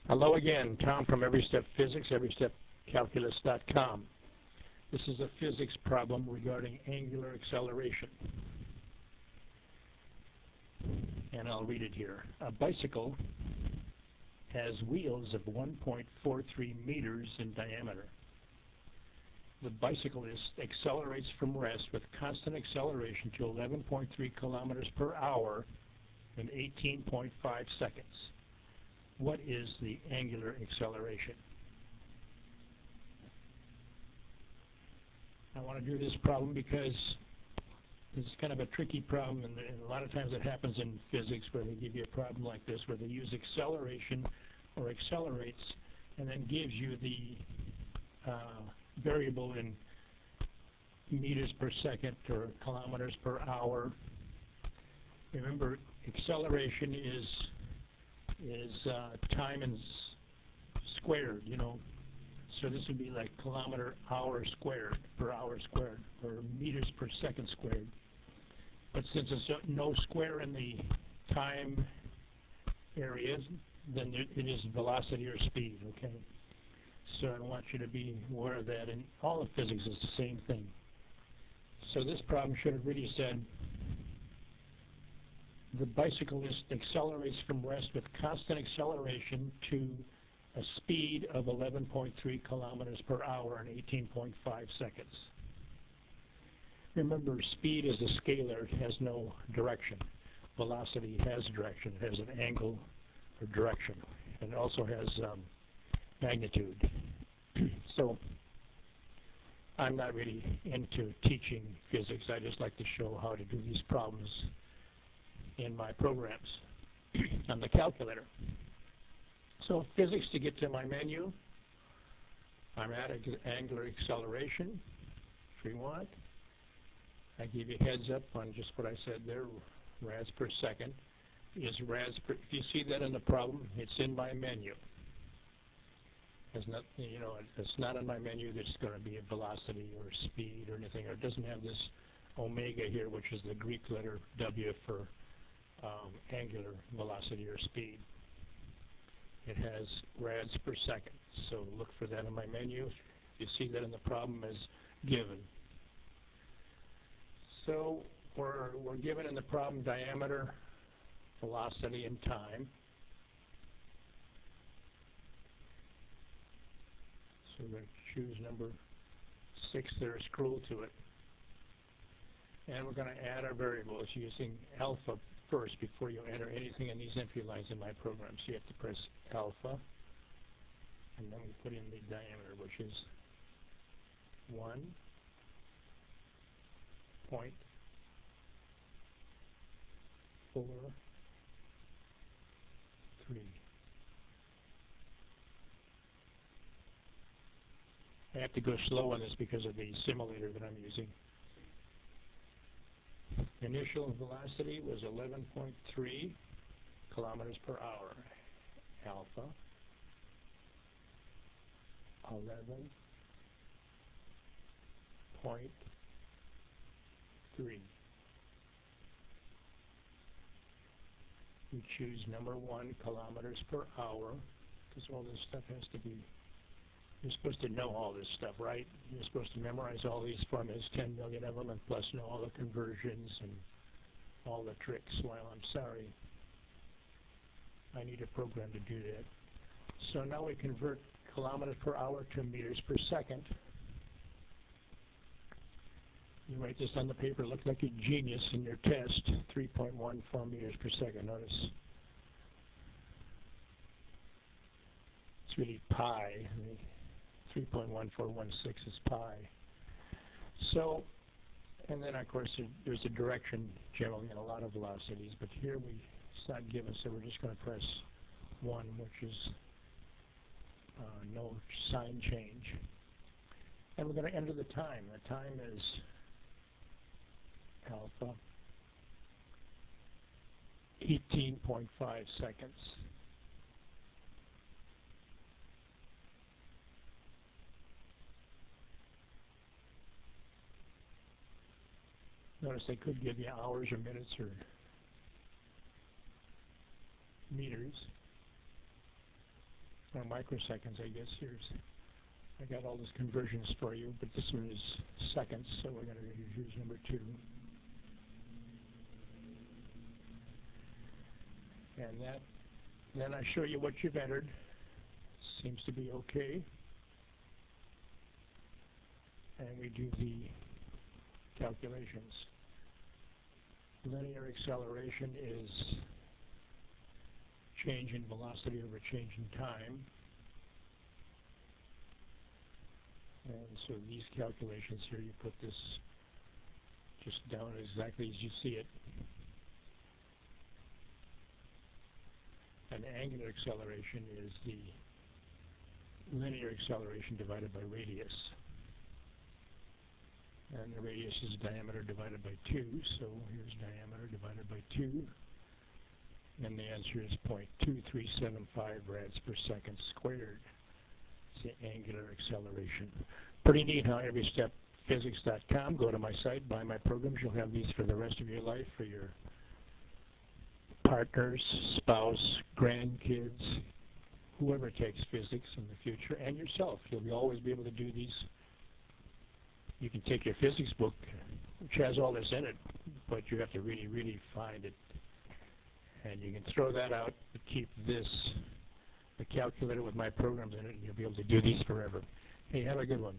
Hello again, Tom from Every Step Physics, everystepcalculus.com. This is a physics problem regarding angular acceleration. And I'll read it here. A bicycle has wheels of 1.43 meters in diameter. The bicyclist accelerates from rest with constant acceleration to 11.3 kilometers per hour in 18.5 seconds. What is the angular acceleration? I want to do this problem because this is kind of a tricky problem, and a lot of times it happens in physics where they give you a problem like this where they use acceleration or accelerates and then gives you the variable in meters per second or kilometers per hour. Remember, acceleration is time and squared, you know. So this would be like kilometer hour squared, per hour squared, or meters per second squared. But since there's no square in the time areas, then it is velocity or speed, okay? So I want you to be aware of that, and all of physics is the same thing. So this problem should have really said, the bicyclist accelerates from rest with constant acceleration to a speed of 11.3 kilometers per hour in 18.5 seconds. Remember, speed is a scalar. It has no direction. Velocity has direction. It has an angle or direction. And it also has magnitude. So I'm not really into teaching physics. I just like to show how to do these problems in my programs on the calculator. So physics, to get to my menu, I'm at angular acceleration, 3-1. I give you a heads up on just what I said there, rads per second is rads per, if you see that in the problem, it's in my menu. It's not, you know, it's not in my menu that's going to be a velocity or speed or anything, or it doesn't have this omega here, which is the Greek letter W for angular velocity or speed. It has rads per second, so look for that in my menu. You see that in the problem as given. So we're given in the problem diameter, velocity, and time. So we're going to choose number 6 there, scroll to it. And we're going to add our variables using alpha first before you enter anything in these entry lines in my program. So you have to press alpha, and then we put in the diameter, which is 1.43. I have to go slow on this because of the simulator that I'm using. Initial velocity was 11.3 kilometers per hour. Alpha, 11.3. We choose number 1, kilometers per hour, because all this stuff has to be, you're supposed to know all this stuff, right? You're supposed to memorize all these formulas, 10 million of them, and plus know all the conversions and all the tricks. Well, I'm sorry. I need a program to do that. So now we convert kilometers per hour to meters per second. You write this on the paper, look like a genius in your test, 3.14 meters per second. Notice it's really pi. 3.1416 is pi. So, and then of course there's a direction generally in a lot of velocities, but here it's not given, so we're just going to press 1, which is no sign change. And we're going to enter the time. The time is alpha, 18.5 seconds. Notice they could give you hours or minutes or meters. or microseconds, I guess. I got all these conversions for you, but this one is seconds, so we're going to use number 2. And then I show you what you've entered. Seems to be okay. And we do the calculations. Linear acceleration is change in velocity over change in time. And so these calculations here, you put this just down exactly as you see it. And angular acceleration is the linear acceleration divided by radius. And the radius is diameter divided by 2, so here's diameter divided by 2. And the answer is 0.2375 rads per second squared. It's the angular acceleration. Pretty neat, huh? EveryStepPhysics.com. Go to my site, buy my programs. You'll have these for the rest of your life for your partners, spouse, grandkids, whoever takes physics in the future, and yourself. You'll always be able to do these. You can take your physics book, which has all this in it, but you have to really, really find it. And you can throw that out, but keep this, the calculator with my programs in it, and you'll be able to do these forever. Hey, have a good one.